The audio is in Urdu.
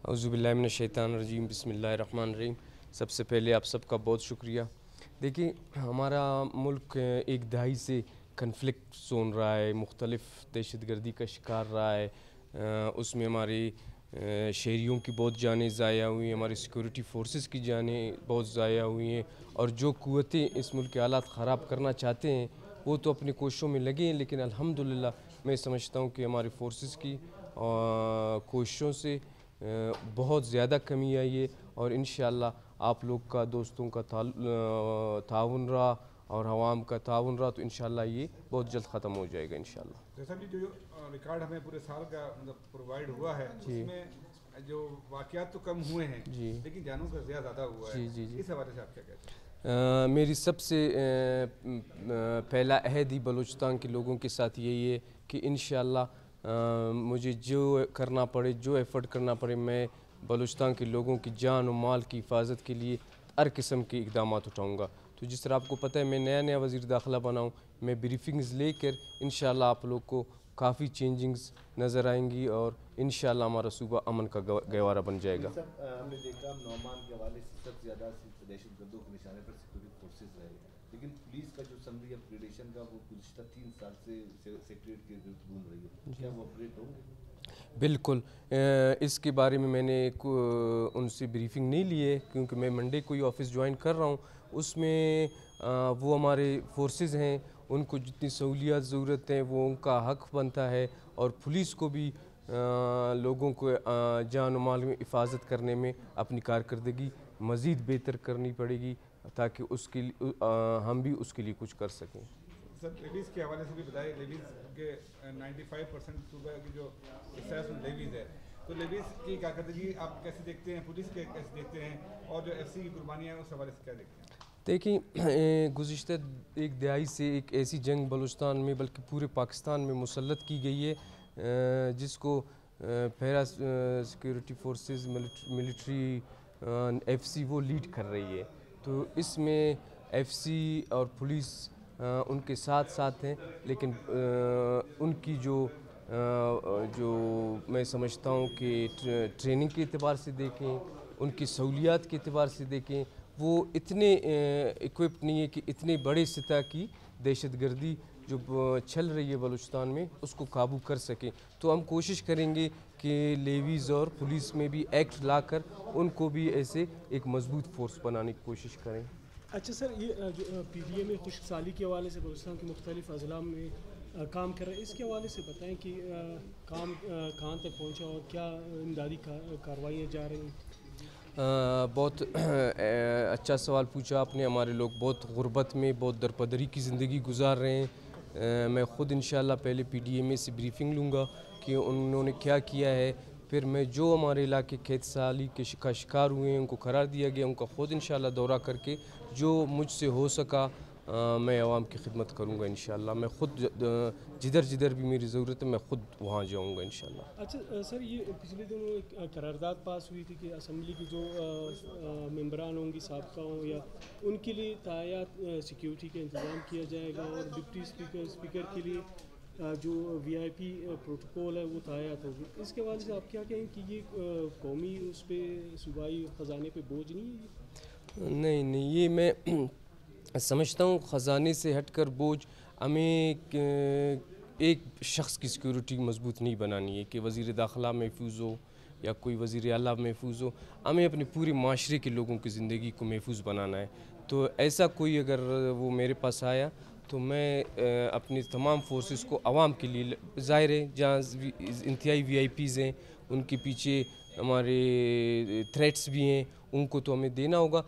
اعوذ باللہ من الشیطان الرجیم، بسم اللہ الرحمن الرحیم۔ سب سے پہلے آپ سب کا بہت شکریہ۔ دیکھیں، ہمارا ملک ایک دہائی سے کنفلکٹ زون رہا ہے، مختلف دہشت گردی کا شکار رہا ہے۔ اس میں ہماری شہریوں کی بہت جانیں ضائع ہوئی ہیں، ہماری سیکورٹی فورسز کی جانیں بہت ضائع ہوئی ہیں، اور جو قوتیں اس ملک کے حالات خراب کرنا چاہتے ہیں وہ تو اپنی کوششوں میں لگے ہیں، لیکن الحمدللہ میں سمجھتا ہوں کہ ہماری فورسز کی کوششوں سے بہت زیادہ کمی آئی ہے، اور انشاءاللہ آپ لوگ کا، دوستوں کا تعاون رہا اور عوام کا تعاون رہا تو انشاءاللہ یہ بہت جلد ختم ہو جائے گا انشاءاللہ۔ جیسا کہ جو ریکارڈ ہمیں پورے سال کا پرووائڈ ہوا ہے، اس میں جو واقعات تو کم ہوئے ہیں لیکن جانوں کا زیادہ ہوا ہے، اس حوالے سے آپ کیا کہتے ہیں؟ میری سب سے پہلا عہد ہی بلوچستان کے لوگوں کے ساتھ یہی ہے کہ انشاءاللہ مجھے جو کرنا پڑے، جو ایفرٹ کرنا پڑے، میں بلوچستان کے لوگوں کی جان و مال کی حفاظت کے لیے ہر قسم کے اقدامات اٹھاؤں گا۔ تو جس طرح آپ کو پتہ ہے میں نیا وزیر داخلہ بنا ہوں، میں بریفنگز لے کر انشاءاللہ آپ لوگ کو کافی چینجنگز نظر آئیں گی، اور انشاءاللہ ہمارا صوبہ امن کا گہوارہ بن جائے گا۔ ہم نے دیکھا نعمان کے حوالے سے سب سے زیادہ دہشت گردوں کے نشانے پر سیکورٹی فورسز رہے، لیکن پولیس کا جو سمری اپگریڈیشن کا وہ گزشتہ 3 سال سے سیکریٹ کے گرد گھوم رہی ہے، کیا وہ اپگریڈ ہوں گے؟ بالکل، اس کے بارے میں نے ان سے بریفنگ نہیں لی ہے، کیونکہ میں منڈے کو ہی آفس جوائن کر رہا ہوں۔ اس میں وہ ہمارے فورسز ہیں، ان کو جتنی سہولیات ضرورت ہیں وہ ان کا حق بنتا ہے، اور پولیس کو بھی لوگوں کو جان و مال میں حفاظت کرنے میں اپنی کارکردگی مزید بہتر کرنی پڑے گی، تاکہ اس کے ہم بھی اس کے لیے کچھ کر سکیں۔ سر، لیویز کے حوالے سے بھی بتائیں، لیویز کے 95% صوبہ کی جو حصہ ہے اس میں لیویز ہے، تو لیویز کی کارکردگی آپ کیسے دیکھتے ہیں، پولیس کے کیسے دیکھتے ہیں، اور جو ایف سی کی قربانیاں ہیں اس حوالے سے کیا دیکھتے ہیں؟ دیکھیں، گزشتہ ایک دہائی سے ایک ایسی جنگ بلوچستان میں بلکہ پورے پاکستان میں مسلط کی گئی ہے جس کو para security forces, military, FC سی وہ لیڈ کر رہی ہے۔ تو اس میں ایف سی اور پولیس ان کے ساتھ ساتھ ہیں، لیکن ان کی جو میں سمجھتا ہوں کہ ٹریننگ کے اعتبار سے دیکھیں، ان کی سہولیات کے اعتبار سے دیکھیں، وہ اتنے ایکوپڈ نہیں ہے کہ اتنے بڑے سطح کی دہشت گردی جو چل رہی ہے بلوچستان میں اس کو قابو کر سکیں۔ تو ہم کوشش کریں گے کہ لیویز اور پولیس میں بھی ایکٹ لا کر ان کو بھی ایسے ایک مضبوط فورس بنانے کی کوشش کریں۔ اچھا سر، یہ جو پی ڈی اے میں خشک سالی کے حوالے سے بلوچستان کے مختلف اضلاع میں کام کر رہے ہیں، اس کے حوالے سے بتائیں کہ کام کہاں تک پہنچا اور کیا امدادی کارروائیاں جا رہی ہیں؟ بہت اچھا سوال پوچھا آپ نے۔ ہمارے لوگ بہت غربت میں، بہت درپدری کی زندگی گزار رہے ہیں۔ میں خود انشاءاللہ پہلے پی ڈی اے میں سے بریفنگ لوں گا کہ انہوں نے کیا کیا ہے، پھر میں جو ہمارے علاقے کھیت سالی کے شکار ہوئے ہیں ان کو قرار دیا گیا، ان کا خود انشاءاللہ دورہ کر کے جو مجھ سے ہو سکا میں عوام کی خدمت کروں گا انشاءاللہ۔ میں خود جدھر بھی میری ضرورت ہے میں خود وہاں جاؤں گا انشاءاللہ۔ اچھا سر، یہ پچھلے دنوں ایک قرارداد پاس ہوئی تھی کہ اسمبلی کی جو ممبران ہوں گی، سابقہ ہوں، یا ان کے لیے تعینات سیکیورٹی کا انتظام کیا جائے گا، اور ڈپٹی اسپیکر کے لیے جو وی آئی پی پروٹوکول ہے وہ تعینات ہوگی۔ اس کے حوالے سے آپ کیا کہیں کہ یہ قومی اس پہ صوبائی خزانے پہ بوجھ نہیں ہے؟ نہیں، یہ میں سمجھتا ہوں خزانے سے ہٹ کر بوجھ ہمیں ایک شخص کی سیکیورٹی مضبوط نہیں بنانی ہے کہ وزیر داخلہ محفوظ ہو یا کوئی وزیر اعلیٰ محفوظ ہو، ہمیں اپنے پورے معاشرے کے لوگوں کی زندگی کو محفوظ بنانا ہے۔ تو ایسا کوئی اگر وہ میرے پاس آیا تو میں اپنی تمام فورسز کو عوام کے لیے، ظاہر ہے جہاں انتہائی وی آئی پیز ہیں ان کے پیچھے ہمارے تھریٹس بھی ہیں، ان کو تو ہمیں دینا ہوگا،